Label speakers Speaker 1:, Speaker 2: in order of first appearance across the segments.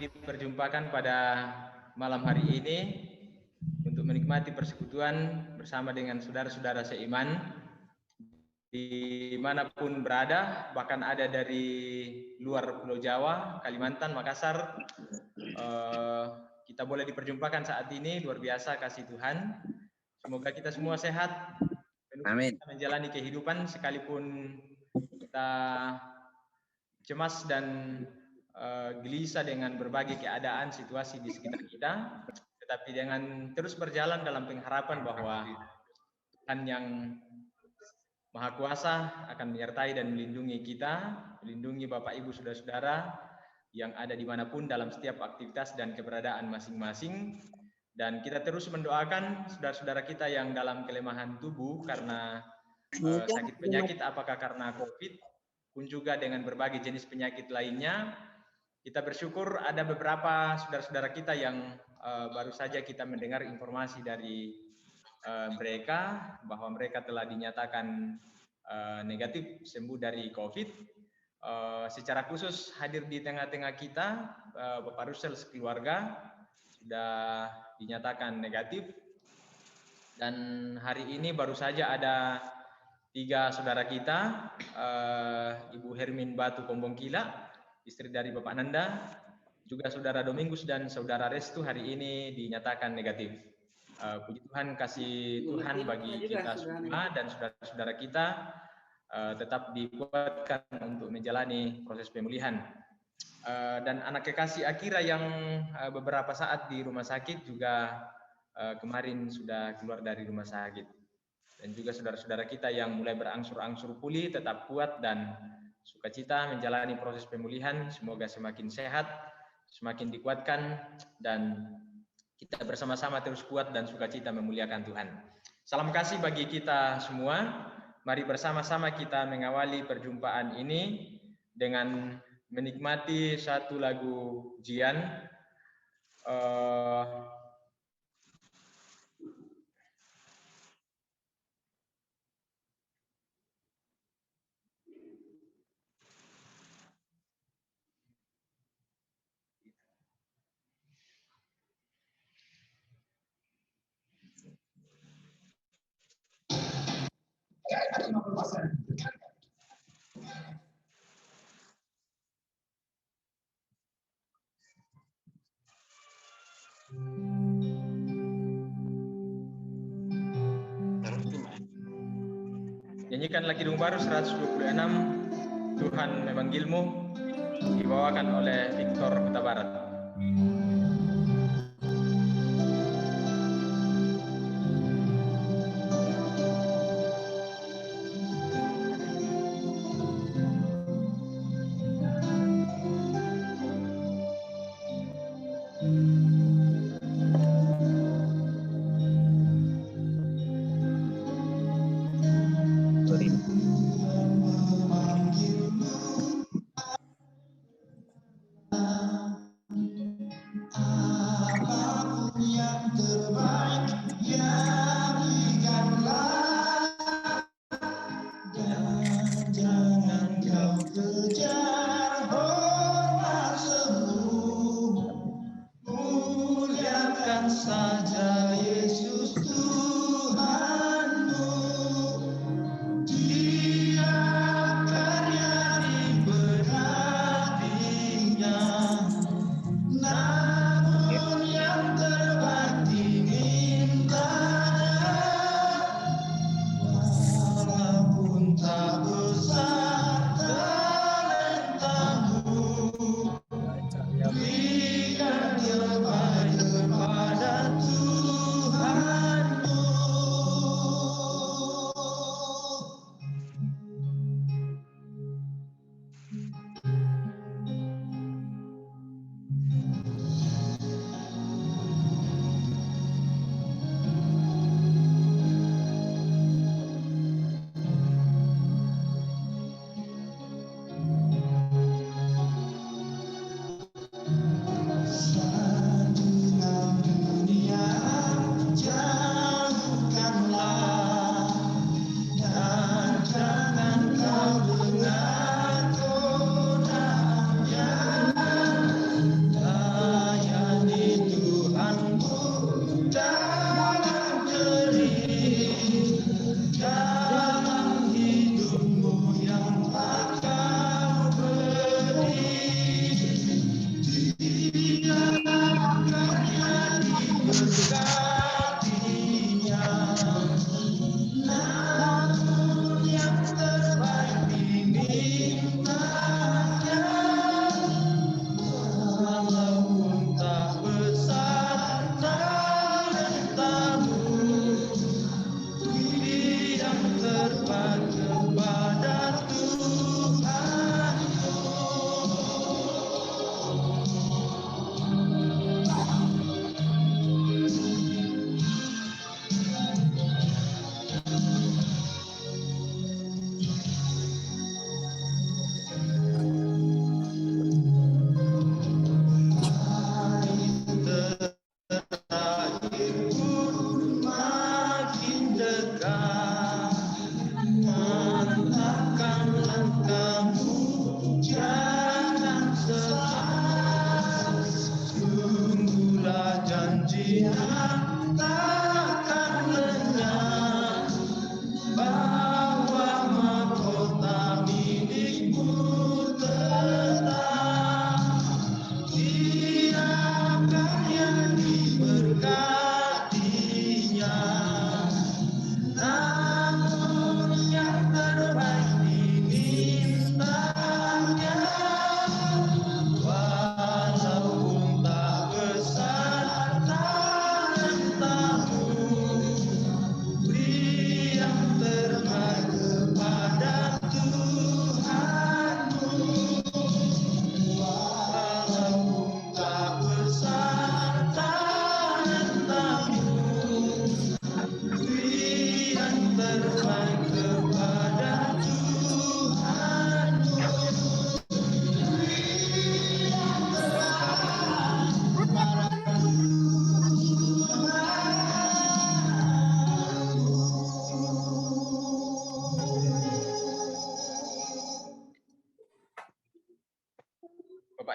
Speaker 1: diperjumpakan pada malam hari ini untuk menikmati persekutuan bersama dengan saudara-saudara seiman dimanapun berada, bahkan ada dari luar Pulau Jawa, Kalimantan, Makassar. Kita boleh diperjumpakan saat ini, luar biasa kasih Tuhan. Semoga kita semua sehat,
Speaker 2: Amin.
Speaker 1: menjalani kehidupan sekalipun kita cemas dan gelisah dengan berbagai keadaan situasi di sekitar kita, tetapi dengan terus berjalan dalam pengharapan bahwa Tuhan yang Maha Kuasa akan menyertai dan melindungi kita, melindungi Bapak Ibu Saudara-saudara yang ada dimanapun dalam setiap aktivitas dan keberadaan masing-masing. Dan kita terus mendoakan saudara-saudara kita yang dalam kelemahan tubuh karena sakit penyakit, apakah karena COVID pun juga dengan berbagai jenis penyakit lainnya. Kita bersyukur ada beberapa saudara-saudara kita yang baru saja kita mendengar informasi dari mereka bahwa mereka telah dinyatakan negatif sembuh dari COVID. Secara khusus hadir di tengah-tengah kita Bapak Rusel sekeluarga sudah dinyatakan negatif, dan hari ini baru saja ada 3 saudara kita, Ibu Hermin Batu Kombongkila, istri dari Bapak Nanda, juga saudara Domingus dan saudara Restu hari ini dinyatakan negatif. Puji Tuhan, kasih Tuhan bagi kita semua dan saudara-saudara kita tetap dikuatkan untuk menjalani proses pemulihan. Dan anak kekasih Akira yang beberapa saat di rumah sakit juga kemarin sudah keluar dari rumah sakit. Dan juga saudara-saudara kita yang mulai berangsur-angsur pulih tetap kuat dan sukacita menjalani proses pemulihan. Semoga semakin sehat, semakin dikuatkan, dan kita bersama-sama terus kuat dan sukacita memuliakan Tuhan. Salam kasih bagi kita semua. Mari bersama-sama kita mengawali perjumpaan ini dengan menikmati satu lagu pujian. Nyanyikan lagi dong baru 126, Tuhan memanggilmu, dibawakan oleh Victor Kota Barat.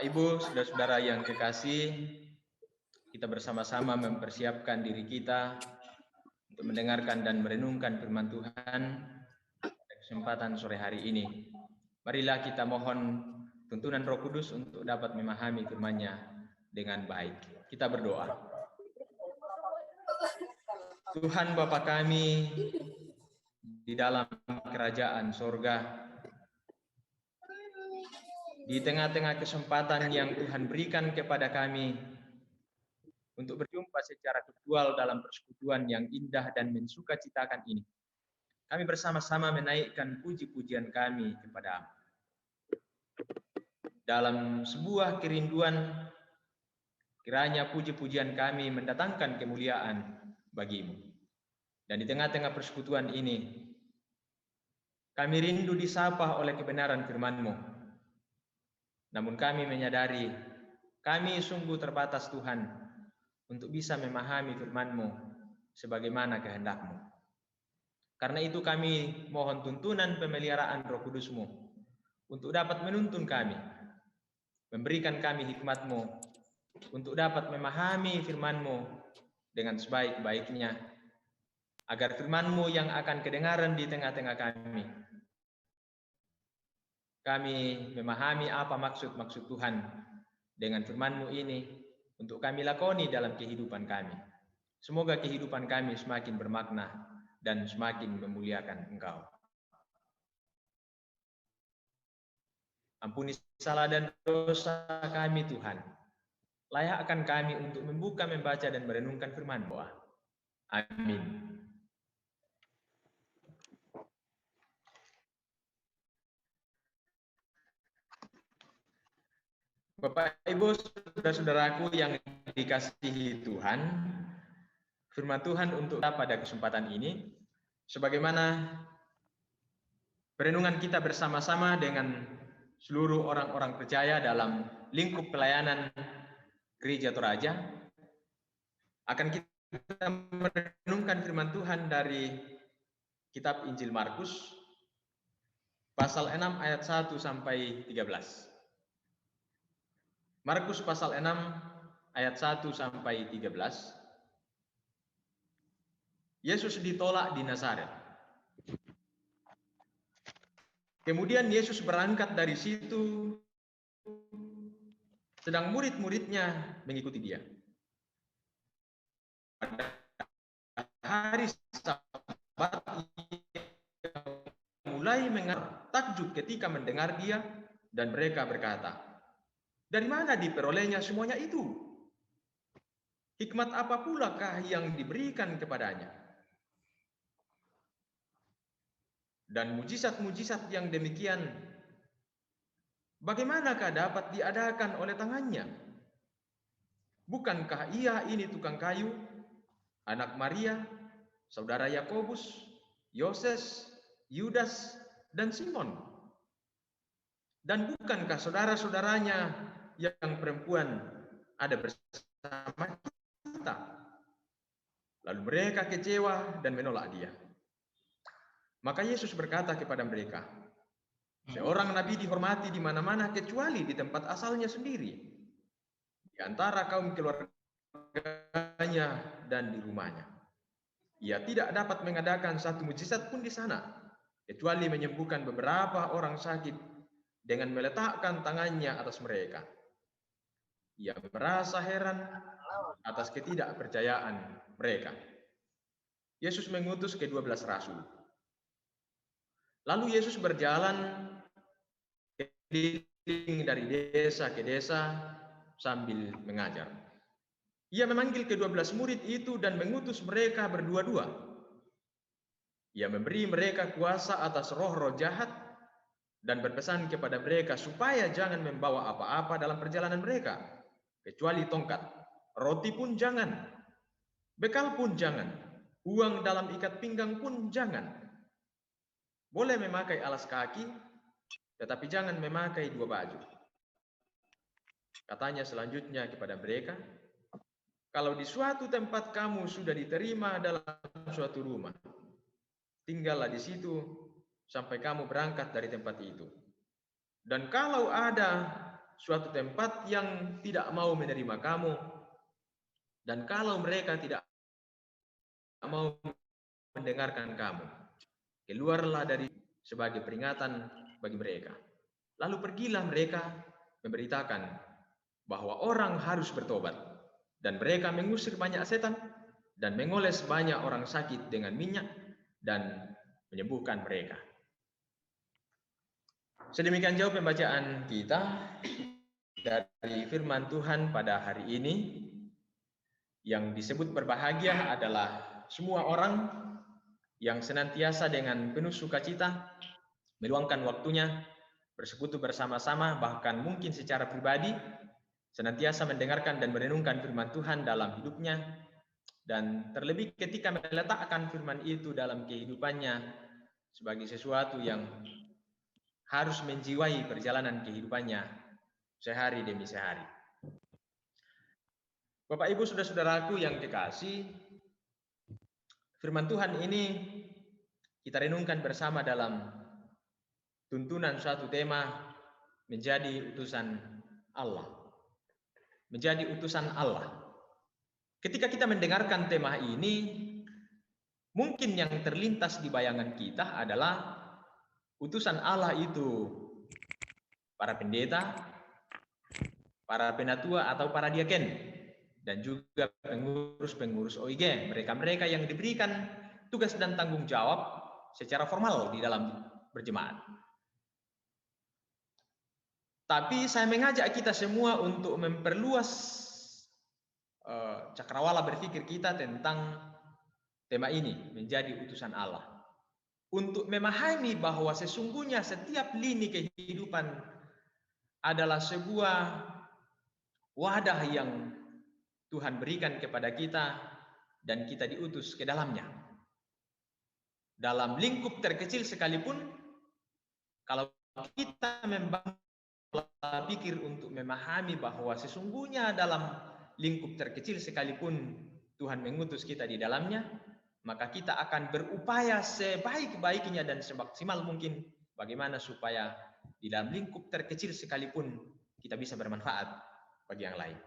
Speaker 1: Ibu, saudara-saudara yang kekasih, kita bersama-sama mempersiapkan diri kita untuk mendengarkan dan merenungkan firman Tuhan pada kesempatan sore hari ini. Marilah kita mohon tuntunan Roh Kudus untuk dapat memahami firman-Nya dengan baik. Kita berdoa. Tuhan Bapa kami di dalam kerajaan sorga, di tengah-tengah kesempatan yang Tuhan berikan kepada kami untuk berjumpa secara virtual dalam persekutuan yang indah dan mensukacitakan ini, kami bersama-sama menaikkan puji-pujian kami kepada-Mu. Dalam sebuah kerinduan, kiranya puji-pujian kami mendatangkan kemuliaan bagi-Mu. Dan di tengah-tengah persekutuan ini, kami rindu disapa oleh kebenaran firman-Mu. Namun kami menyadari, kami sungguh terbatas Tuhan untuk bisa memahami firman-Mu sebagaimana kehendak-Mu. Karena itu kami mohon tuntunan pemeliharaan Roh Kudus-Mu untuk dapat menuntun kami, memberikan kami hikmat-Mu untuk dapat memahami firman-Mu dengan sebaik-baiknya, agar firman-Mu yang akan kedengaran di tengah-tengah kami memahami apa maksud-maksud Tuhan dengan firman-Mu ini untuk kami lakoni dalam kehidupan kami. Semoga kehidupan kami semakin bermakna dan semakin memuliakan Engkau. Ampuni salah dan dosa kami Tuhan. Layakkan kami untuk membuka, membaca, dan merenungkan firman-Mu. Amin. Bapak, Ibu, saudara-saudaraku yang dikasihi Tuhan, firman Tuhan untuk kita pada kesempatan ini, sebagaimana perenungan kita bersama-sama dengan seluruh orang-orang percaya dalam lingkup pelayanan Gereja Toraja, akan kita merenungkan firman Tuhan dari kitab Injil Markus, pasal 6 ayat 1 sampai 13. Markus pasal 6 ayat 1 sampai 13. Yesus ditolak di Nazaret. Kemudian Yesus berangkat dari situ, sedang murid-muridnya mengikuti dia. Pada hari Sabat mulai takjub ketika mendengar dia, dan mereka berkata, "Dari mana diperolehnya semuanya itu? Hikmat apa pulakah yang diberikan kepadanya? Dan mujizat-mujizat yang demikian, bagaimanakah dapat diadakan oleh tangannya? Bukankah ia ini tukang kayu, anak Maria, saudara Yakobus, Yoses, Yudas, dan Simon? Dan bukankah saudara-saudaranya yang perempuan ada bersama kita?" Lalu mereka kecewa dan menolak dia. Maka Yesus berkata kepada mereka, "Seorang nabi dihormati di mana-mana kecuali di tempat asalnya sendiri, di antara kaum keluarganya dan di rumahnya. Ia tidak dapat mengadakan satu mujizat pun di sana, kecuali menyembuhkan beberapa orang sakit dengan meletakkan tangannya atas mereka." Ia merasa heran atas ketidakpercayaan mereka. Yesus mengutus ke-12 rasul. Lalu Yesus berjalan keliling dari desa ke desa sambil mengajar. Ia memanggil ke-12 murid itu dan mengutus mereka berdua-dua. Ia memberi mereka kuasa atas roh-roh jahat dan berpesan kepada mereka supaya jangan membawa apa-apa dalam perjalanan mereka, kecuali tongkat, roti pun jangan, bekal pun jangan, uang dalam ikat pinggang pun jangan. Boleh memakai alas kaki, tetapi jangan memakai dua baju. Katanya selanjutnya kepada mereka, "Kalau di suatu tempat kamu sudah diterima dalam suatu rumah, tinggallah di situ sampai kamu berangkat dari tempat itu. Dan kalau ada suatu tempat yang tidak mau menerima kamu. Dan kalau mereka tidak mau mendengarkan kamu, keluarlah dari sebagai peringatan bagi mereka. Lalu pergilah mereka memberitakan bahwa orang harus bertobat, dan mereka mengusir banyak setan dan mengoles banyak orang sakit dengan minyak dan menyembuhkan mereka. Sedemikian jauh pembacaan kita dari firman Tuhan pada hari ini. Yang disebut berbahagia adalah semua orang yang senantiasa dengan penuh sukacita meluangkan waktunya bersekutu bersama-sama, bahkan mungkin secara pribadi senantiasa mendengarkan dan merenungkan firman Tuhan dalam hidupnya, dan terlebih ketika meletakkan firman itu dalam kehidupannya sebagai sesuatu yang harus menjiwai perjalanan kehidupannya sehari demi sehari. Bapak Ibu saudara-saudaraku yang kekasih, firman Tuhan ini kita renungkan bersama dalam tuntunan suatu tema menjadi utusan Allah. Menjadi utusan Allah. Ketika kita mendengarkan tema ini, mungkin yang terlintas di bayangan kita adalah utusan Allah itu para pendeta, para penatua atau para diaken, dan juga pengurus-pengurus OIG, mereka-mereka yang diberikan tugas dan tanggung jawab secara formal di dalam berjemaat. Tapi saya mengajak kita semua untuk memperluas cakrawala berpikir kita tentang tema ini, menjadi utusan Allah. Untuk memahami bahwa sesungguhnya setiap lini kehidupan adalah sebuah wadah yang Tuhan berikan kepada kita dan kita diutus ke dalamnya. Dalam lingkup terkecil sekalipun, kalau kita membangun pola pikir untuk memahami bahwa sesungguhnya dalam lingkup terkecil sekalipun Tuhan mengutus kita di dalamnya, maka kita akan berupaya sebaik-baiknya dan semaksimal mungkin bagaimana supaya di dalam lingkup terkecil sekalipun kita bisa bermanfaat bagi yang lain.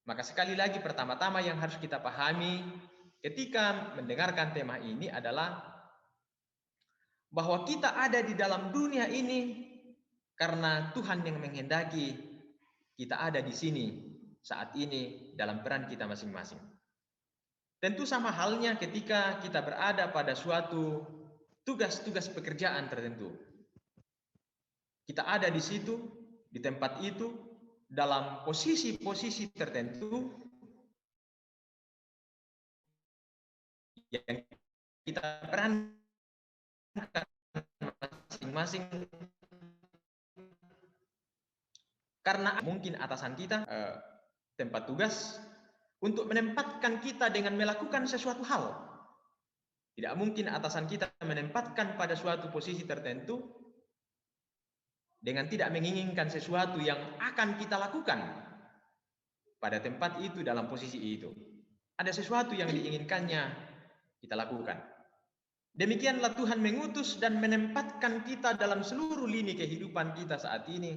Speaker 1: Maka sekali lagi pertama-tama yang harus kita pahami ketika mendengarkan tema ini adalah bahwa kita ada di dalam dunia ini karena Tuhan yang menghendaki kita ada di sini saat ini dalam peran kita masing-masing. Tentu sama halnya ketika kita berada pada suatu tugas-tugas pekerjaan tertentu. Kita ada di situ, di tempat itu, dalam posisi-posisi tertentu yang kita perankan masing-masing, karena mungkin atasan kita tempat tugas untuk menempatkan kita dengan melakukan sesuatu hal. Tidak mungkin atasan kita menempatkan pada suatu posisi tertentu dengan tidak menginginkan sesuatu yang akan kita lakukan pada tempat itu, dalam posisi itu. Ada sesuatu yang diinginkannya kita lakukan. Demikianlah Tuhan mengutus dan menempatkan kita dalam seluruh lini kehidupan kita saat ini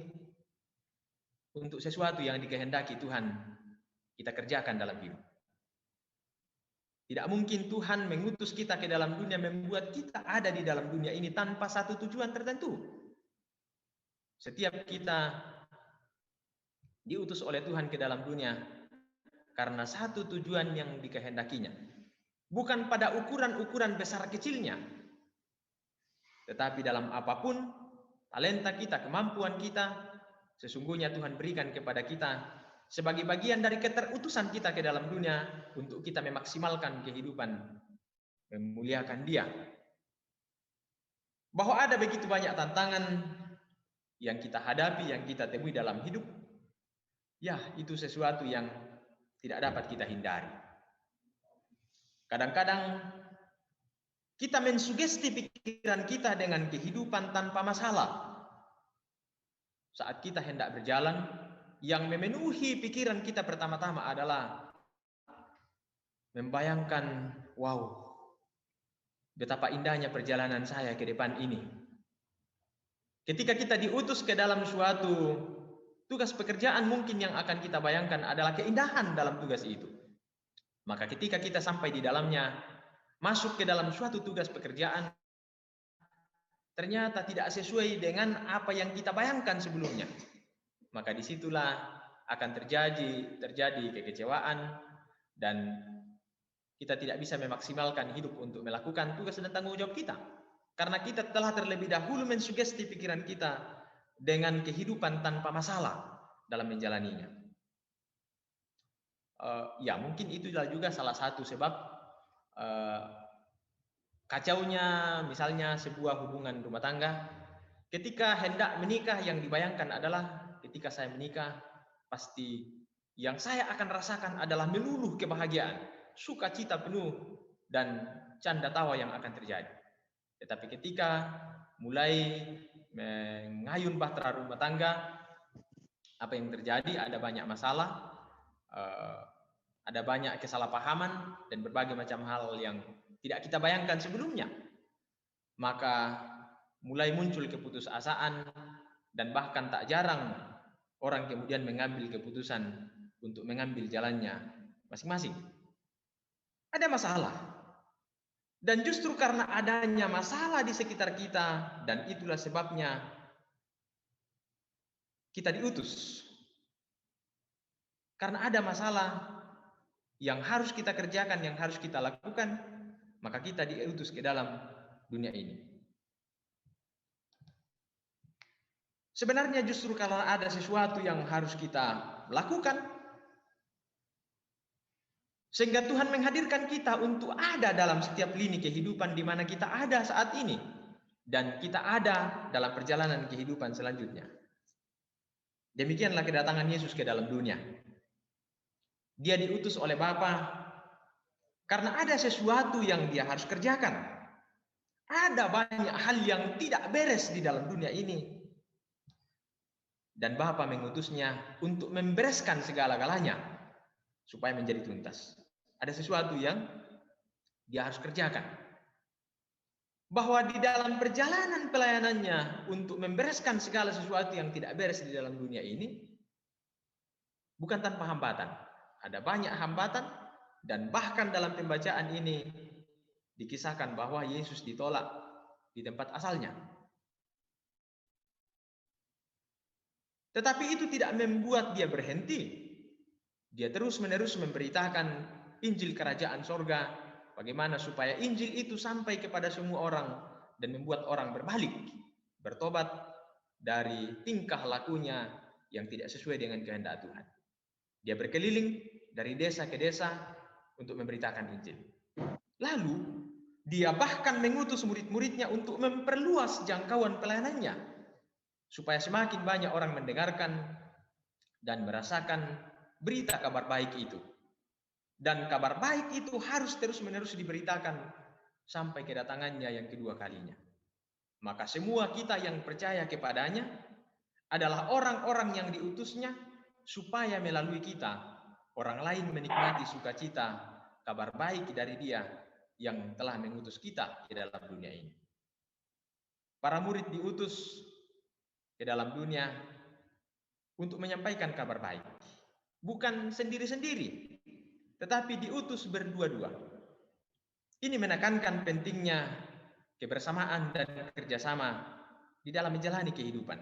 Speaker 1: untuk sesuatu yang dikehendaki Tuhan kita kerjakan dalam hidup. Tidak mungkin Tuhan mengutus kita ke dalam dunia, membuat kita ada di dalam dunia ini tanpa satu tujuan tertentu. Setiap kita diutus oleh Tuhan ke dalam dunia karena satu tujuan yang dikehendakinya. Bukan pada ukuran-ukuran besar kecilnya, tetapi dalam apapun talenta kita, kemampuan kita, sesungguhnya Tuhan berikan kepada kita sebagai bagian dari keterutusan kita ke dalam dunia untuk kita memaksimalkan kehidupan, memuliakan Dia. Bahwa ada begitu banyak tantangan yang kita hadapi, yang kita temui dalam hidup, ya itu sesuatu yang tidak dapat kita hindari. Kadang-kadang kita mensugesti pikiran kita dengan kehidupan tanpa masalah. Saat kita hendak berjalan, yang memenuhi pikiran kita pertama-tama adalah membayangkan, wow, betapa indahnya perjalanan saya ke depan ini. Ketika kita diutus ke dalam suatu tugas pekerjaan mungkin yang akan kita bayangkan adalah keindahan dalam tugas itu. Maka ketika kita sampai di dalamnya, masuk ke dalam suatu tugas pekerjaan, ternyata tidak sesuai dengan apa yang kita bayangkan sebelumnya. Maka disitulah akan terjadi kekecewaan, dan kita tidak bisa memaksimalkan hidup untuk melakukan tugas dan tanggung jawab kita. Karena kita telah terlebih dahulu mensugesti pikiran kita dengan kehidupan tanpa masalah dalam menjalaninya. Ya mungkin itulah juga salah satu sebab kacaunya misalnya sebuah hubungan rumah tangga. Ketika hendak menikah, yang dibayangkan adalah ketika saya menikah, pasti yang saya akan rasakan adalah meluluh kebahagiaan, sukacita penuh, dan canda tawa yang akan terjadi. Tetapi ketika mulai mengayun bahtera rumah tangga, apa yang terjadi? Ada banyak masalah, ada banyak kesalahpahaman, dan berbagai macam hal yang tidak kita bayangkan sebelumnya. Maka mulai muncul keputusasaan, dan bahkan tak jarang orang kemudian mengambil keputusan untuk mengambil jalannya masing-masing. Ada masalah. Dan justru karena adanya masalah di sekitar kita, dan itulah sebabnya kita diutus. Karena ada masalah yang harus kita kerjakan, yang harus kita lakukan, maka kita diutus ke dalam dunia ini. Sebenarnya justru karena ada sesuatu yang harus kita lakukan, sehingga Tuhan menghadirkan kita untuk ada dalam setiap lini kehidupan di mana kita ada saat ini, dan kita ada dalam perjalanan kehidupan selanjutnya. Demikianlah kedatangan Yesus ke dalam dunia. Dia diutus oleh Bapa karena ada sesuatu yang dia harus kerjakan. Ada banyak hal yang tidak beres di dalam dunia ini, dan Bapa mengutusnya untuk membereskan segala-galanya supaya menjadi tuntas. Ada sesuatu yang dia harus kerjakan. Bahwa di dalam perjalanan pelayanannya untuk membereskan segala sesuatu yang tidak beres di dalam dunia ini, bukan tanpa hambatan. Ada banyak hambatan, dan bahkan dalam pembacaan ini dikisahkan bahwa Yesus ditolak di tempat asalnya. Tetapi itu tidak membuat dia berhenti. Dia terus-menerus memberitakan Injil Kerajaan Sorga, bagaimana supaya Injil itu sampai kepada semua orang dan membuat orang berbalik, bertobat dari tingkah lakunya yang tidak sesuai dengan kehendak Tuhan. Dia berkeliling dari desa ke desa untuk memberitakan Injil. Lalu dia bahkan mengutus murid-muridnya untuk memperluas jangkauan pelayanannya, supaya semakin banyak orang mendengarkan dan merasakan berita kabar baik itu. Dan kabar baik itu harus terus-menerus diberitakan sampai kedatangannya yang kedua kalinya. Maka semua kita yang percaya kepadanya adalah orang-orang yang diutusnya, supaya melalui kita orang lain menikmati sukacita kabar baik dari Dia yang telah mengutus kita ke dalam dunia ini. Para murid diutus ke dalam dunia untuk menyampaikan kabar baik, bukan sendiri-sendiri, tetapi diutus berdua-dua. Ini menekankan pentingnya kebersamaan dan kerjasama di dalam menjalani kehidupan,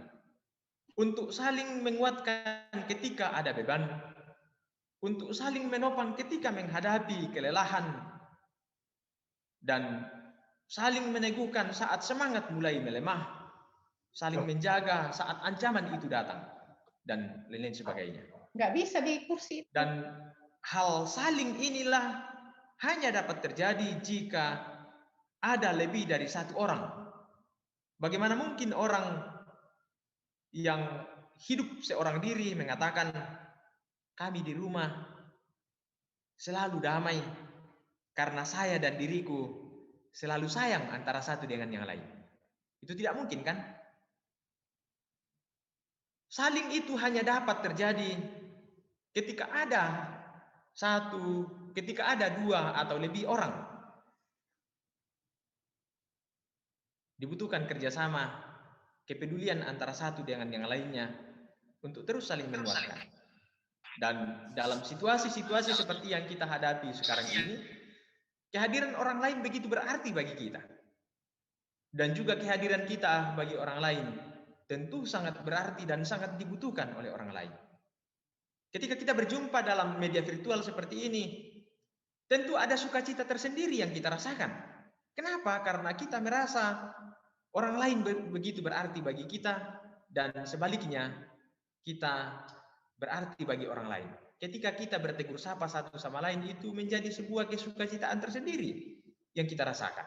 Speaker 1: untuk saling menguatkan ketika ada beban, untuk saling menopang ketika menghadapi kelelahan, dan saling meneguhkan saat semangat mulai melemah, saling menjaga saat ancaman itu datang, dan lain-lain sebagainya.
Speaker 2: Nggak bisa di kursi itu.
Speaker 1: Dan hal saling inilah hanya dapat terjadi jika ada lebih dari satu orang. Bagaimana mungkin orang yang hidup seorang diri mengatakan, kami di rumah selalu damai karena saya dan diriku selalu sayang antara satu dengan yang lain? Itu tidak mungkin, kan? Saling itu hanya dapat terjadi ketika ada satu, ketika ada dua atau lebih orang. Dibutuhkan kerjasama, kepedulian antara satu dengan yang lainnya, untuk terus saling menguatkan. Dan dalam situasi-situasi seperti yang kita hadapi sekarang ini, kehadiran orang lain begitu berarti bagi kita. Dan juga kehadiran kita bagi orang lain tentu sangat berarti dan sangat dibutuhkan oleh orang lain. Ketika kita berjumpa dalam media virtual seperti ini, tentu ada sukacita tersendiri yang kita rasakan. Kenapa? Karena kita merasa orang lain begitu berarti bagi kita, dan sebaliknya kita berarti bagi orang lain. Ketika kita bertegur sapa satu sama lain, itu menjadi sebuah kesukacitaan tersendiri yang kita rasakan.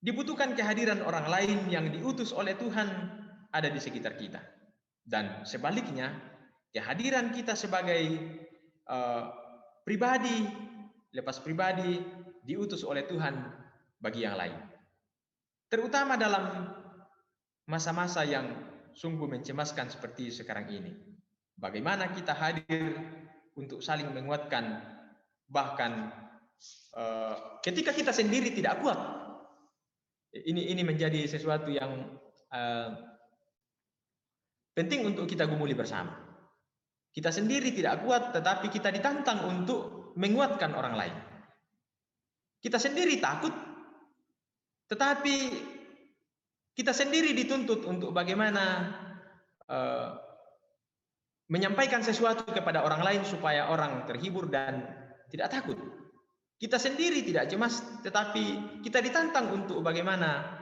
Speaker 1: Dibutuhkan kehadiran orang lain yang diutus oleh Tuhan ada di sekitar kita. Dan sebaliknya, kehadiran kita sebagai pribadi, lepas pribadi, diutus oleh Tuhan bagi yang lain. Terutama dalam masa-masa yang sungguh mencemaskan seperti sekarang ini. Bagaimana kita hadir untuk saling menguatkan, bahkan ketika kita sendiri tidak kuat. Ini menjadi sesuatu yang penting untuk kita gumuli bersama. Kita sendiri tidak kuat, tetapi kita ditantang untuk menguatkan orang lain. Kita sendiri takut, tetapi kita sendiri dituntut untuk bagaimana menyampaikan sesuatu kepada orang lain supaya orang terhibur dan tidak takut. Kita sendiri tidak cemas, tetapi kita ditantang untuk bagaimana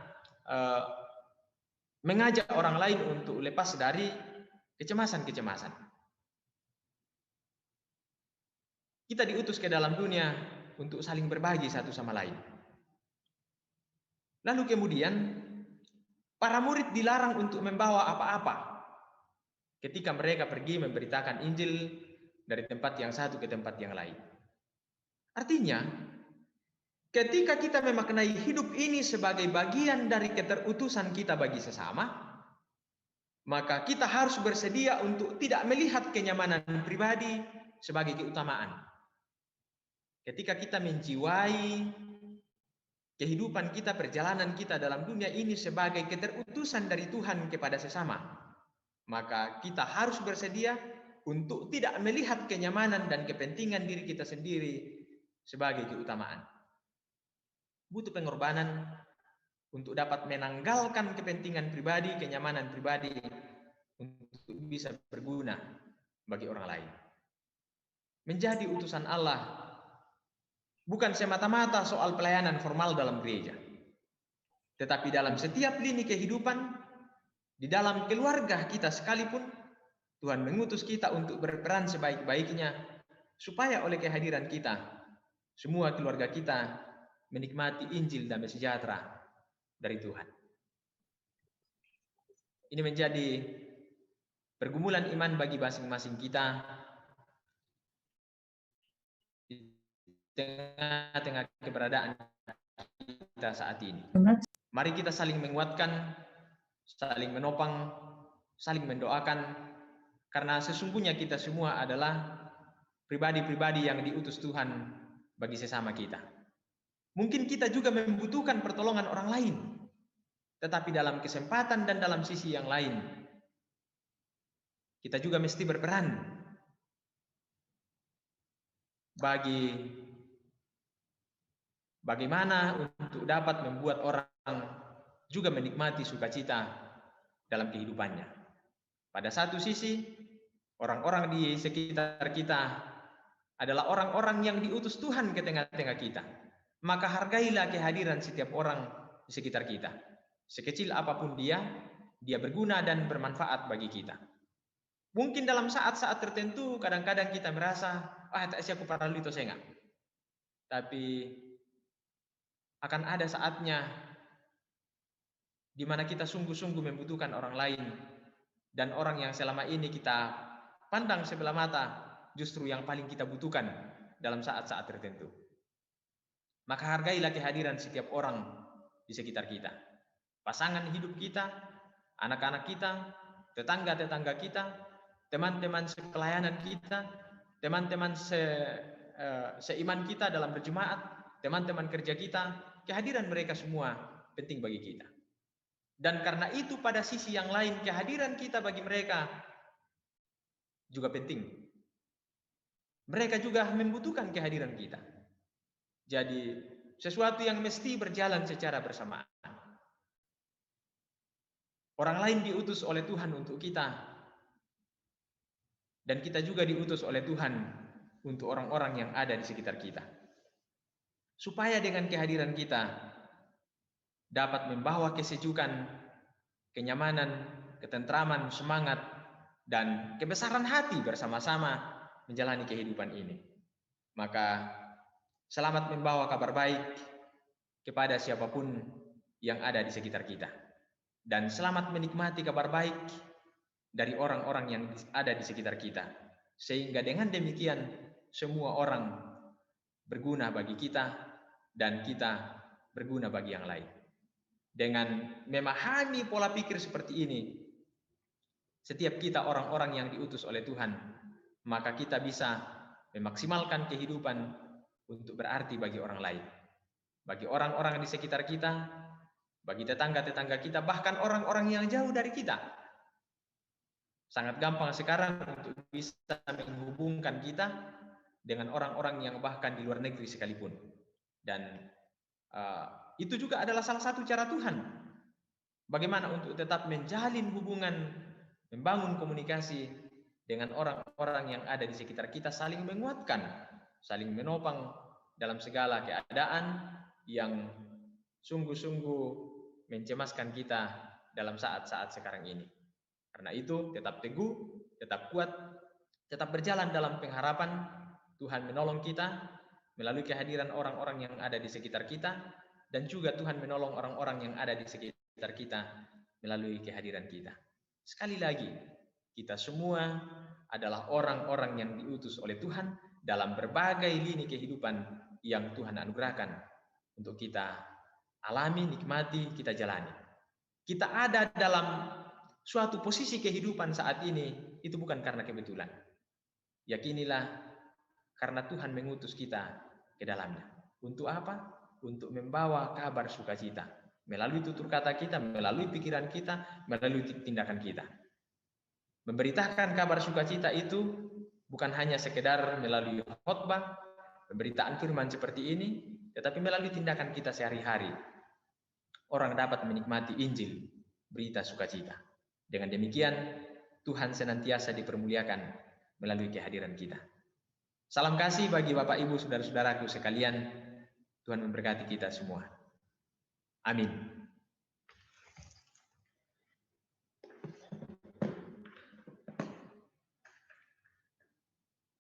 Speaker 1: mengajak orang lain untuk lepas dari kecemasan-kecemasan. Kita diutus ke dalam dunia untuk saling berbagi satu sama lain. Lalu kemudian para murid dilarang untuk membawa apa-apa ketika mereka pergi memberitakan Injil dari tempat yang satu ke tempat yang lain. Artinya, ketika kita memaknai hidup ini sebagai bagian dari keterutusan kita bagi sesama, maka kita harus bersedia untuk tidak melihat kenyamanan pribadi sebagai keutamaan. Ketika kita menjiwai kehidupan kita, perjalanan kita dalam dunia ini sebagai keterutusan dari Tuhan kepada sesama, maka kita harus bersedia untuk tidak melihat kenyamanan dan kepentingan diri kita sendiri sebagai keutamaan. Butuh pengorbanan untuk dapat menanggalkan kepentingan pribadi, kenyamanan pribadi untuk bisa berguna bagi orang lain. Menjadi utusan Allah bukan semata-mata soal pelayanan formal dalam gereja, tetapi dalam setiap lini kehidupan, di dalam keluarga kita sekalipun, Tuhan mengutus kita untuk berperan sebaik-baiknya, supaya oleh kehadiran kita, semua keluarga kita menikmati Injil damai sejahtera dari Tuhan. Ini menjadi pergumulan iman bagi masing-masing kita di tengah-tengah keberadaan kita saat ini. Mari kita saling menguatkan, saling menopang, saling mendoakan, karena sesungguhnya kita semua adalah pribadi-pribadi yang diutus Tuhan bagi sesama kita. Mungkin kita juga membutuhkan pertolongan orang lain, tetapi dalam kesempatan dan dalam sisi yang lain, kita juga mesti berperan bagaimana untuk dapat membuat orang juga menikmati sukacita dalam kehidupannya. Pada satu sisi, orang-orang di sekitar kita adalah orang-orang yang diutus Tuhan ke tengah-tengah kita. Maka hargailah kehadiran setiap orang di sekitar kita. Sekecil apapun dia berguna dan bermanfaat bagi kita. Mungkin dalam saat-saat tertentu kadang-kadang kita merasa, tak siap paralito saya enggak. Tapi akan ada saatnya di mana kita sungguh-sungguh membutuhkan orang lain, dan orang yang selama ini kita pandang sebelah mata justru yang paling kita butuhkan dalam saat-saat tertentu. Maka hargailah kehadiran setiap orang di sekitar kita. Pasangan hidup kita, anak-anak kita, tetangga-tetangga kita, teman-teman sepelayanan kita, teman-teman seiman kita dalam berjemaat, teman-teman kerja kita, kehadiran mereka semua penting bagi kita. Dan karena itu pada sisi yang lain kehadiran kita bagi mereka juga penting. Mereka juga membutuhkan kehadiran kita. Jadi sesuatu yang mesti berjalan secara bersamaan. Orang lain diutus oleh Tuhan untuk kita. Dan kita juga diutus oleh Tuhan untuk orang-orang yang ada di sekitar kita. Supaya dengan kehadiran kita dapat membawa kesejukan, kenyamanan, ketentraman, semangat, dan kebesaran hati bersama-sama menjalani kehidupan ini. Maka selamat membawa kabar baik kepada siapapun yang ada di sekitar kita. Dan selamat menikmati kabar baik dari orang-orang yang ada di sekitar kita. Sehingga dengan demikian semua orang berguna bagi kita dan kita berguna bagi yang lain. Dengan memahami pola pikir seperti ini, setiap kita orang-orang yang diutus oleh Tuhan, maka kita bisa memaksimalkan kehidupan untuk berarti bagi orang lain. Bagi orang-orang di sekitar kita, bagi tetangga-tetangga kita, bahkan orang-orang yang jauh dari kita. Sangat gampang sekarang untuk bisa menghubungkan kita dengan orang-orang yang bahkan di luar negeri sekalipun. Dan itu juga adalah salah satu cara Tuhan. Bagaimana untuk tetap menjalin hubungan, membangun komunikasi dengan orang-orang yang ada di sekitar kita, saling menguatkan, saling menopang dalam segala keadaan yang sungguh-sungguh mencemaskan kita dalam saat-saat sekarang ini. Karena itu tetap teguh, tetap kuat, tetap berjalan dalam pengharapan Tuhan menolong kita melalui kehadiran orang-orang yang ada di sekitar kita, dan juga Tuhan menolong orang-orang yang ada di sekitar kita melalui kehadiran kita. Sekali lagi, kita semua adalah orang-orang yang diutus oleh Tuhan dalam berbagai lini kehidupan yang Tuhan anugerahkan untuk kita alami, nikmati, kita jalani. Kita ada dalam suatu posisi kehidupan saat ini, itu bukan karena kebetulan. Yakinilah, karena Tuhan mengutus kita ke dalamnya. Untuk apa? Untuk membawa kabar sukacita. Melalui tutur kata kita, melalui pikiran kita, melalui tindakan kita. Memberitakan kabar sukacita itu bukan hanya sekedar melalui khotbah, pemberitaan firman seperti ini, tetapi melalui tindakan kita sehari-hari. Orang dapat menikmati Injil, berita sukacita. Dengan demikian, Tuhan senantiasa dipermuliakan melalui kehadiran kita. Salam kasih bagi Bapak Ibu saudara-saudaraku sekalian. Tuhan memberkati kita semua. Amin.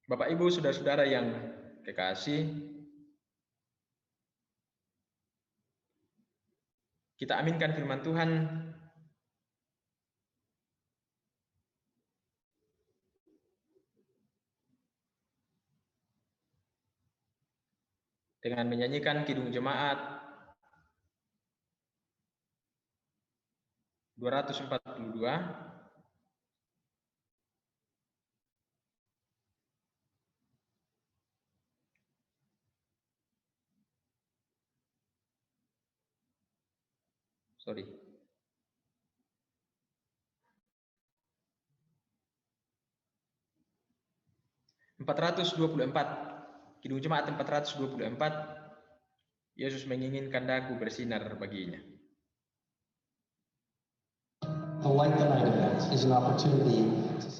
Speaker 1: Bapak Ibu saudara-saudara yang kekasih, kita aminkan firman Tuhan dengan menyanyikan Kidung Jemaat 242. Sorry. Kidung Jemaat 424. Yesus menginginkan daku bersinar baginya.
Speaker 3: The Light the Night event is an opportunity to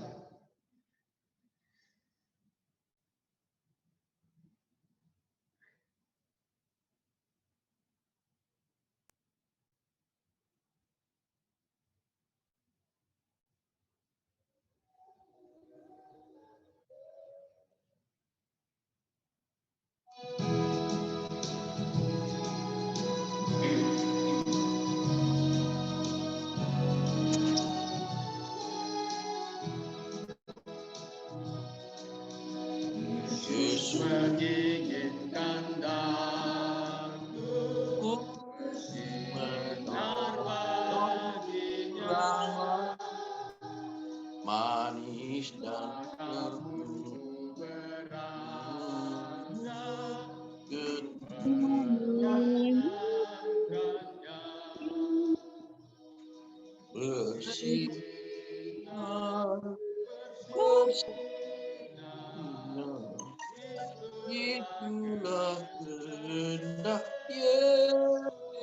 Speaker 4: Itulah kehendak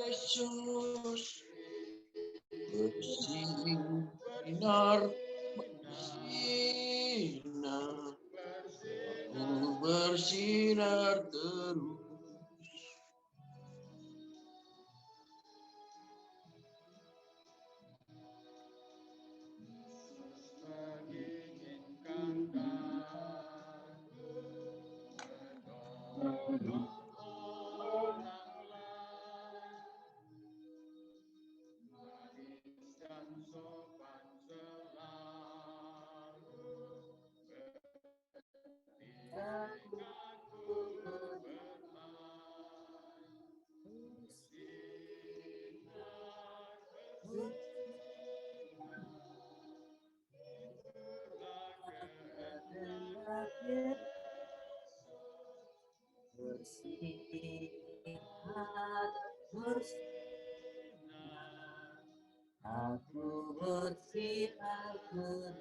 Speaker 4: Yesus, bersinar, bersinar, aku bersinar terus.
Speaker 5: Bersinar, aku bersinar terus.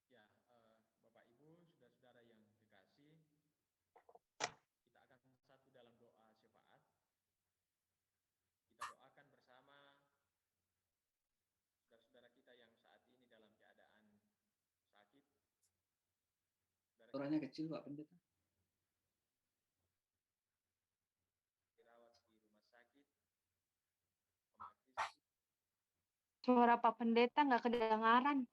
Speaker 1: Ya, Bapak Ibu, saudara-saudara yang dikasih, kita akan satu dalam doa syafaat. Kita doakan bersama saudara-saudara kita yang saat ini dalam keadaan sakit.
Speaker 5: Suaranya kecil, Pak Pendeta.
Speaker 1: Dirawat di rumah sakit. Oma Kristi.
Speaker 2: Suara Pak Pendeta nggak kedengaran.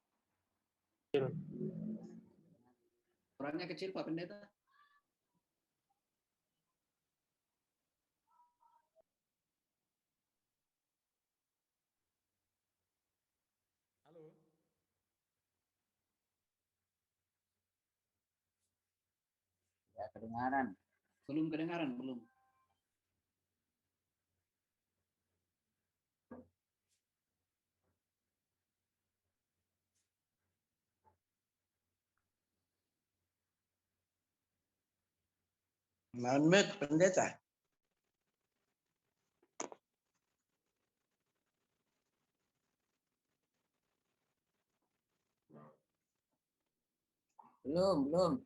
Speaker 5: Suaranya kecil, Pak Pendeta.
Speaker 1: Halo.
Speaker 5: Ya, kedengaran. Belum kedengaran, belum.
Speaker 4: Manmet pendeta.
Speaker 5: Belum.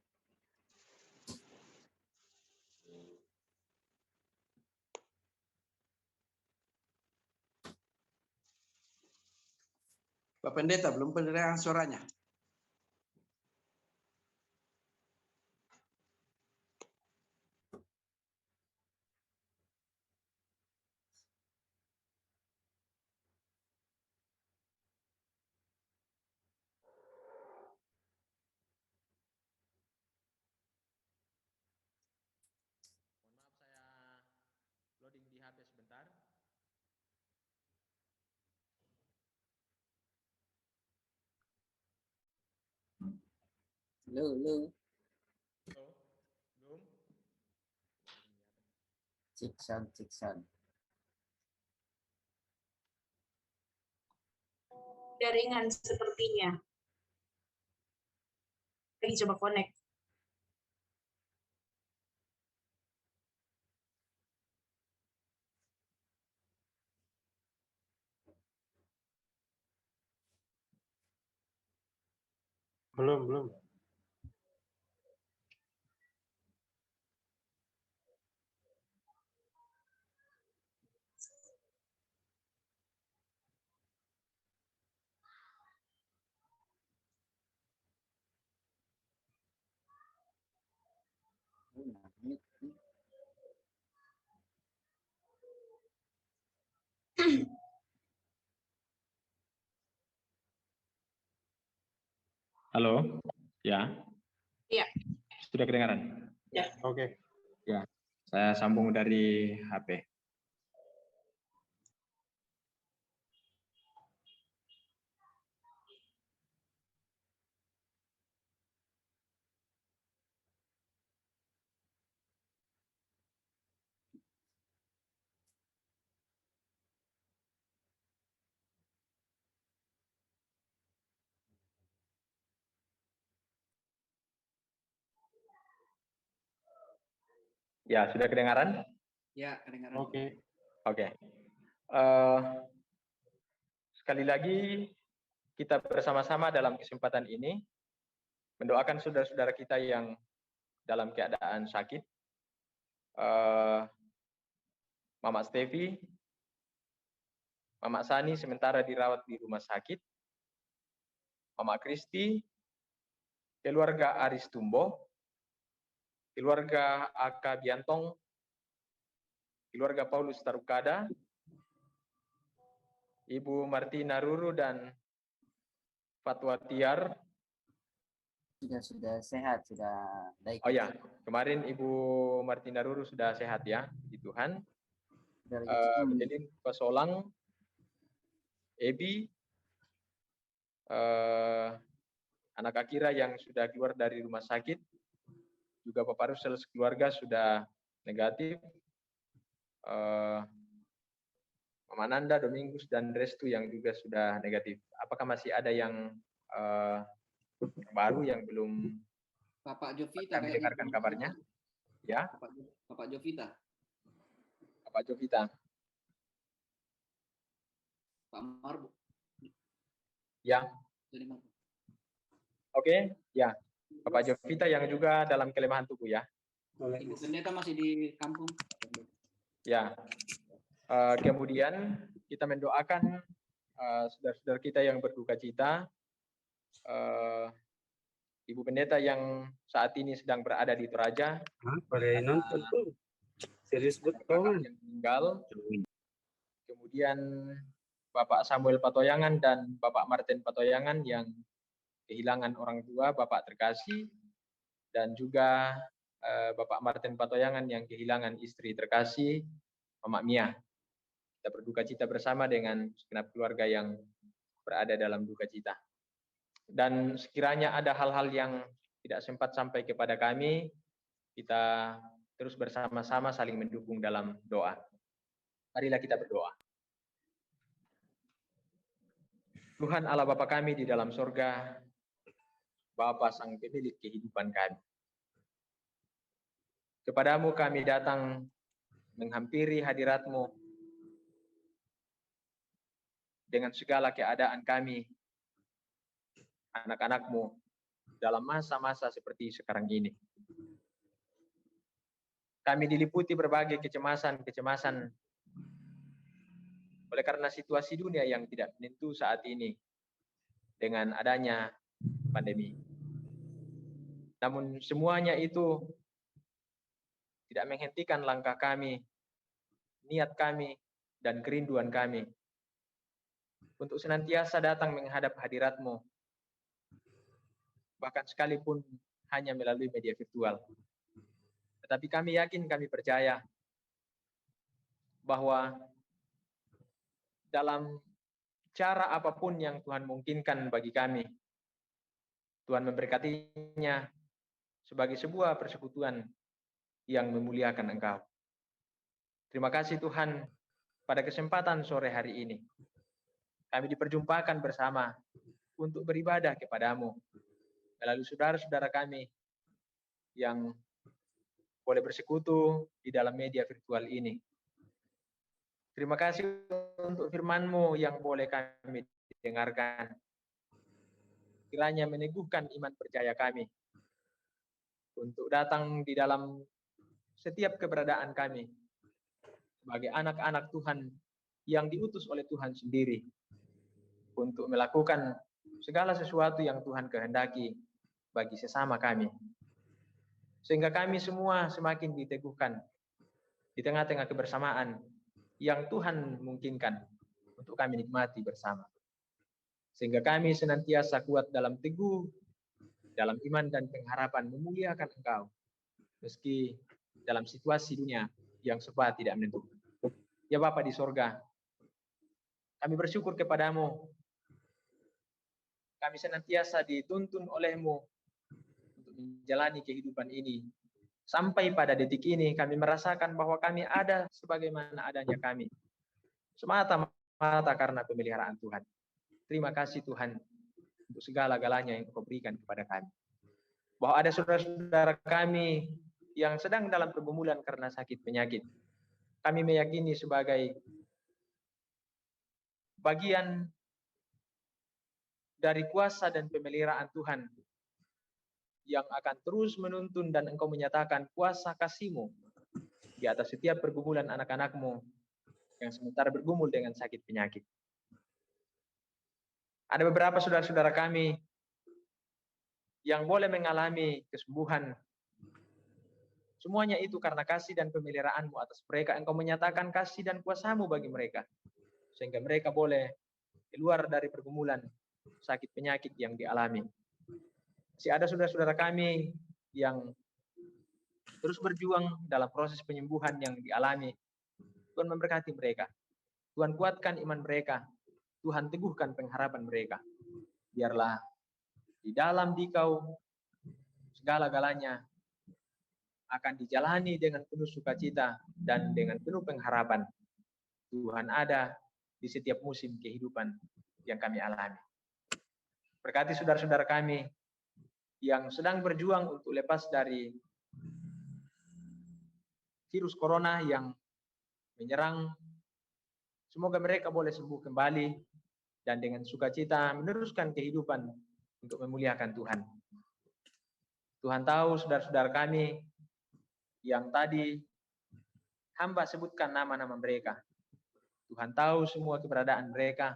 Speaker 4: Pak Pendeta belum pendengaran suaranya.
Speaker 1: Mohon maaf, saya loading di HP sebentar.
Speaker 5: Halo.
Speaker 1: Halo, belum?
Speaker 5: Cek sound.
Speaker 6: Jaringan sepertinya. Lagi coba connect.
Speaker 7: Belum.
Speaker 1: Halo, ya.
Speaker 6: Iya.
Speaker 1: Sudah kedengaran?
Speaker 6: Ya.
Speaker 7: Oke.
Speaker 1: Ya, saya sambung dari HP. Ya, sudah kedengaran?
Speaker 5: Ya, kedengaran.
Speaker 7: Oke.
Speaker 1: Oke. Sekali lagi kita bersama-sama dalam kesempatan ini mendoakan saudara-saudara kita yang dalam keadaan sakit. Mama Stevi, Mama Sani sementara dirawat di rumah sakit. Mama Kristi, keluarga Aris Tumbo, keluarga Aka Biantong, keluarga Paulus Tarukada, Ibu Martina Ruru dan Fatwa Tiar.
Speaker 5: Sudah sehat, sudah baik.
Speaker 1: Oh ya, kemarin Ibu Martina Ruru sudah sehat ya, di Tuhan. Jadi Pasolang, Ebi, anak Akira yang sudah keluar dari rumah sakit, juga Bapak Rusel sekeluarga sudah negatif. Mama Nanda, Domingus, dan Restu yang juga sudah negatif. Apakah masih ada yang baru yang belum
Speaker 5: Bapak Jovita
Speaker 1: kami dengarkan kabarnya? Ya,
Speaker 5: Bapak Jovita.
Speaker 1: Bapak Jovita.
Speaker 5: Pak Marbu.
Speaker 1: Ya. Oke, ya. Bapak Jovita yang juga dalam kelemahan tubuh ya.
Speaker 5: Ibu pendeta masih di kampung.
Speaker 1: Ya. Kemudian kita mendoakan saudara-saudara kita yang berduka cita. Ibu pendeta yang saat ini sedang berada di Toraja.
Speaker 7: Boleh nonton tuh. Serius betul.
Speaker 1: Yang meninggal. Kemudian Bapak Samuel Patoyangan dan Bapak Martin Patoyangan yang kehilangan orang tua, Bapak terkasih, dan juga Bapak Martin Patoyangan yang kehilangan istri terkasih, Mama Mia. Kita berduka cita bersama dengan segenap keluarga yang berada dalam duka cita. Dan sekiranya ada hal-hal yang tidak sempat sampai kepada kami, kita terus bersama-sama saling mendukung dalam doa. Marilah kita berdoa. Tuhan Allah Bapa kami di dalam sorga, Bapa Sang Pemilik kehidupan kami. Kepadamu kami datang menghampiri hadirat-Mu dengan segala keadaan kami, anak-anak-Mu, dalam masa-masa seperti sekarang ini. Kami diliputi berbagai kecemasan oleh karena situasi dunia yang tidak menentu saat ini dengan adanya pandemi. Namun semuanya itu tidak menghentikan langkah kami, niat kami, dan kerinduan kami untuk senantiasa datang menghadap hadirat-Mu, bahkan sekalipun hanya melalui media virtual. Tetapi kami yakin, kami percaya bahwa dalam cara apapun yang Tuhan mungkinkan bagi kami, Tuhan memberkatinya sebagai sebuah persekutuan yang memuliakan Engkau. Terima kasih Tuhan, pada kesempatan sore hari ini, kami diperjumpakan bersama untuk beribadah kepadamu melalui saudara-saudara kami yang boleh bersekutu di dalam media virtual ini. Terima kasih untuk firman-Mu yang boleh kami dengarkan. Kiranya meneguhkan iman percaya kami untuk datang di dalam setiap keberadaan kami sebagai anak-anak Tuhan yang diutus oleh Tuhan sendiri untuk melakukan segala sesuatu yang Tuhan kehendaki bagi sesama kami. Sehingga kami semua semakin diteguhkan di tengah-tengah kebersamaan yang Tuhan mungkinkan untuk kami nikmati bersama. Sehingga kami senantiasa kuat dalam teguh, dalam iman dan pengharapan memuliakan Engkau, meski dalam situasi dunia yang serba tidak menentu. Ya Bapa di sorga, kami bersyukur kepadamu. Kami senantiasa dituntun oleh-Mu untuk menjalani kehidupan ini. Sampai pada detik ini kami merasakan bahwa kami ada sebagaimana adanya kami. Semata-mata karena pemeliharaan Tuhan. Terima kasih Tuhan untuk segala-galanya yang Kau berikan kepada kami. Bahwa ada saudara-saudara kami yang sedang dalam pergumulan karena sakit penyakit. Kami meyakini sebagai bagian dari kuasa dan pemeliharaan Tuhan yang akan terus menuntun dan Engkau menyatakan kuasa kasih-Mu di atas setiap pergumulan anak-anak-Mu yang sementara bergumul dengan sakit penyakit. Ada beberapa saudara-saudara kami yang boleh mengalami kesembuhan. Semuanya itu karena kasih dan pemeliharaan-Mu atas mereka. Engkau menyatakan kasih dan kuasa-Mu bagi mereka, sehingga mereka boleh keluar dari pergumulan sakit penyakit yang dialami. Masih ada saudara-saudara kami yang terus berjuang dalam proses penyembuhan yang dialami. Tuhan memberkati mereka. Tuhan kuatkan iman mereka. Tuhan teguhkan pengharapan mereka. Biarlah di dalam Dikau segala-galanya akan dijalani dengan penuh sukacita dan dengan penuh pengharapan. Tuhan ada di setiap musim kehidupan yang kami alami. Berkati saudara-saudara kami yang sedang berjuang untuk lepas dari virus corona yang menyerang. Semoga mereka boleh sembuh kembali dan dengan sukacita meneruskan kehidupan untuk memuliakan Tuhan. Tuhan tahu saudara-saudara kami yang tadi hamba sebutkan nama-nama mereka. Tuhan tahu semua keberadaan mereka.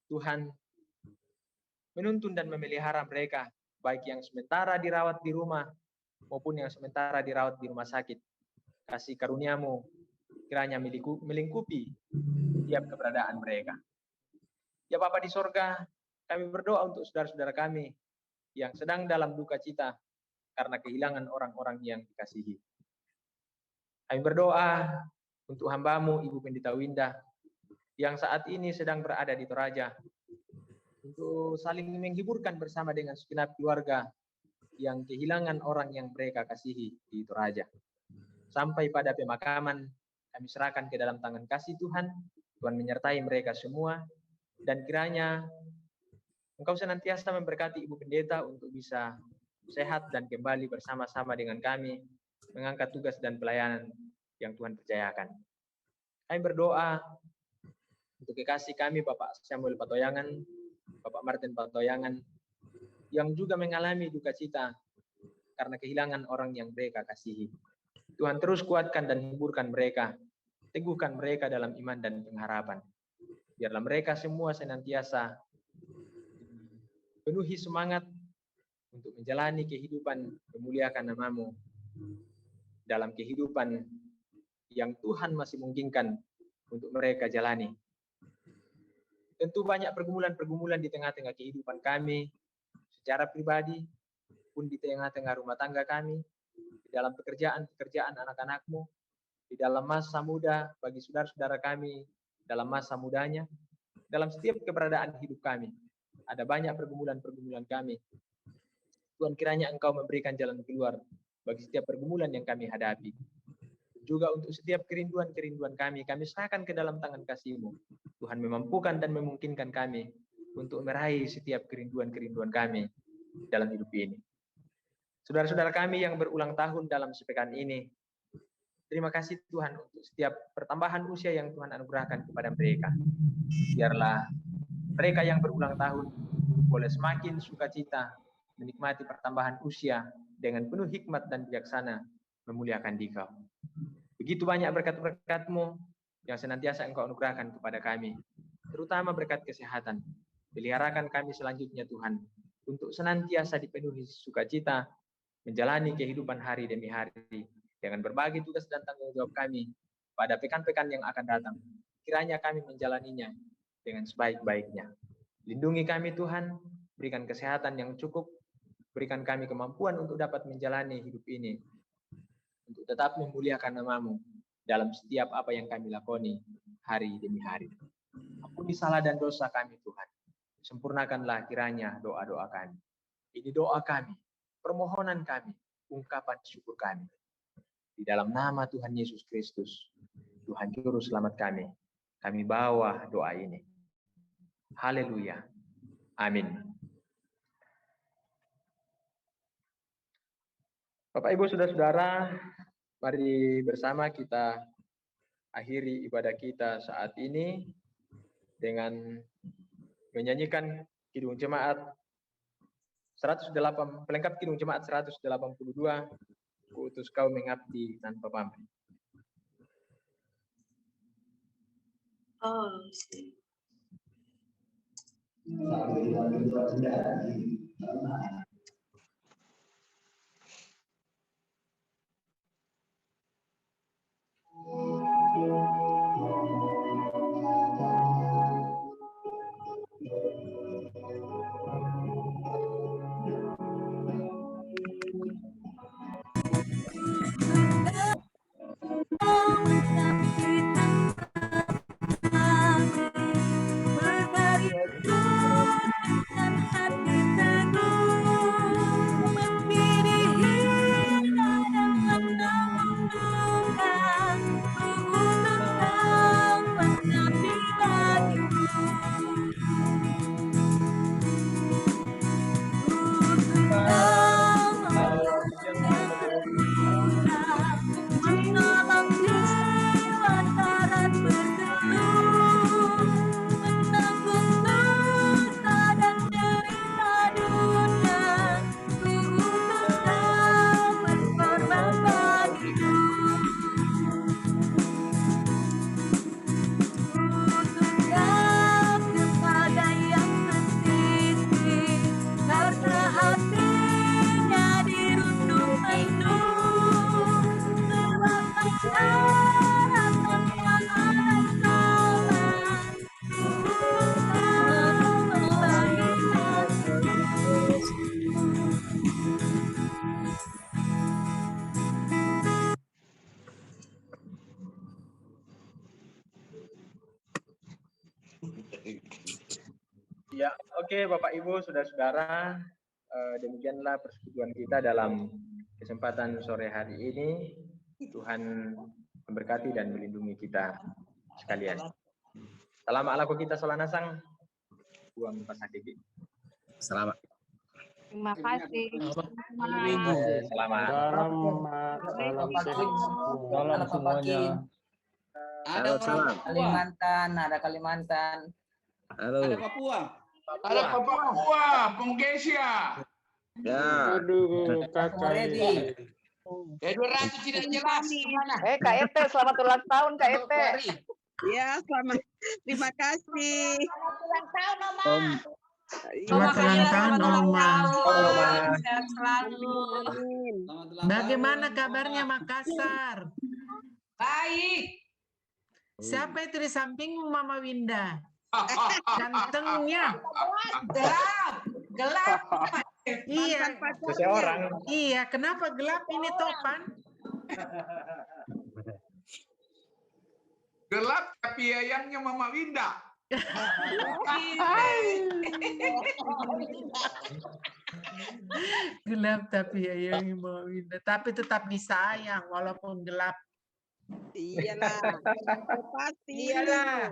Speaker 1: Tuhan menuntun dan memelihara mereka, baik yang sementara dirawat di rumah maupun yang sementara dirawat di rumah sakit. Kasih karunia-Mu kiranya melingkupi setiap keberadaan mereka. Ya Bapa di sorga, kami berdoa untuk saudara-saudara kami yang sedang dalam duka cita karena kehilangan orang-orang yang dikasihi. Kami berdoa untuk hamba-Mu Ibu Pendeta Winda yang saat ini sedang berada di Toraja, untuk saling menghiburkan bersama dengan segenap keluarga yang kehilangan orang yang mereka kasihi di Toraja. Sampai pada pemakaman, kami serahkan ke dalam tangan kasih Tuhan. Tuhan menyertai mereka semua, dan kiranya Engkau senantiasa memberkati Ibu Pendeta untuk bisa sehat dan kembali bersama-sama dengan kami mengangkat tugas dan pelayanan yang Tuhan percayakan. Kami berdoa untuk kekasih kami Bapak Samuel Patoyangan, Bapak Martin Patoyangan, yang juga mengalami duka cita karena kehilangan orang yang mereka kasihi. Tuhan terus kuatkan dan hiburkan mereka, teguhkan mereka dalam iman dan pengharapan. Biarlah mereka semua senantiasa penuhi semangat untuk menjalani kehidupan memuliakan nama-Mu dalam kehidupan yang Tuhan masih mungkinkan untuk mereka jalani. Tentu banyak pergumulan-pergumulan di tengah-tengah kehidupan kami secara pribadi pun di tengah-tengah rumah tangga kami, di dalam pekerjaan anak-anak-Mu, di dalam masa muda bagi saudara-saudara kami dalam masa mudanya, dalam setiap keberadaan hidup kami. Ada banyak pergumulan-pergumulan kami. Tuhan kiranya Engkau memberikan jalan keluar bagi setiap pergumulan yang kami hadapi. Juga untuk setiap kerinduan-kerinduan kami serahkan ke dalam tangan kasih-Mu. Tuhan memampukan dan memungkinkan kami untuk meraih setiap kerinduan-kerinduan kami dalam hidup ini. Saudara-saudara kami yang berulang tahun dalam sepekan ini, terima kasih Tuhan untuk setiap pertambahan usia yang Tuhan anugerahkan kepada mereka. Biarlah mereka yang berulang tahun boleh semakin sukacita menikmati pertambahan usia dengan penuh hikmat dan bijaksana memuliakan Dikau. Begitu banyak berkat-berkat-Mu yang senantiasa Engkau anugerahkan kepada kami, terutama berkat kesehatan. Peliharakan kami selanjutnya Tuhan, untuk senantiasa dipenuhi sukacita, menjalani kehidupan hari demi hari, dengan berbagi tugas dan tanggung jawab kami pada pekan-pekan yang akan datang. Kiranya kami menjalaninya dengan sebaik-baiknya. Lindungi kami Tuhan, berikan kesehatan yang cukup, berikan kami kemampuan untuk dapat menjalani hidup ini, untuk tetap memuliakan nama-Mu dalam setiap apa yang kami lakoni hari demi hari. Ampuni salah dan dosa kami Tuhan. Sempurnakanlah kiranya doa-doa kami. Ini doa kami, permohonan kami, ungkapan syukur kami. Di dalam nama Tuhan Yesus Kristus, Tuhan Juru Selamat kami bawa doa ini. Haleluya. Amin. Bapak Ibu saudara-saudara, mari bersama kita akhiri ibadah kita saat ini dengan menyanyikan Kidung Jemaat 108, pelengkap Kidung Jemaat 182, Kuutus Kau Mengabdi Tanpa Pamrih.
Speaker 6: Oh,
Speaker 1: Ya, oke Bapak Ibu, saudara-saudara, demikianlah persekutuan kita dalam kesempatan sore hari ini. Tuhan memberkati dan melindungi kita sekalian. Salam alaku kita solanasang, buang pasakiki.
Speaker 7: Selamat.
Speaker 2: Terima kasih.
Speaker 1: Selamat.
Speaker 8: Salam semuanya.
Speaker 5: Ada
Speaker 7: Halo,
Speaker 5: orang
Speaker 7: salam.
Speaker 5: Papua.
Speaker 8: Kalimantan, ada Kalimantan.
Speaker 7: Halo.
Speaker 5: Ada Papua.
Speaker 4: Ada Papua, Penggesia.
Speaker 7: Ya.
Speaker 8: Aduh,
Speaker 9: Kakak.
Speaker 8: ready.
Speaker 4: 200 tidak jelas.
Speaker 9: Kak Ete, selamat ulang tahun Kak Ete.
Speaker 10: Ya, selamat. Terima kasih.
Speaker 6: ulang tahun, Oma.
Speaker 7: Om.
Speaker 10: Selamat
Speaker 6: ulang tahun, Oma.
Speaker 2: Sehat selalu.
Speaker 10: Amin.
Speaker 5: Selamat ulang
Speaker 11: Bagaimana
Speaker 5: tahun,
Speaker 11: kabarnya
Speaker 5: Oma.
Speaker 11: Makassar?
Speaker 6: Baik.
Speaker 11: Siapa itu di sampingmu, Mama Winda? Gantengnya.
Speaker 6: Gelap.
Speaker 11: Iya,
Speaker 1: Seseorang.
Speaker 11: iya. Kenapa gelap ini, Topan?
Speaker 4: Gelap tapi yayangnya Mama Winda.
Speaker 11: Gelap tapi ya yang Mama Winda. Tapi tetap disayang walaupun gelap.
Speaker 10: Iyalah. Pasti.
Speaker 9: Iyalah.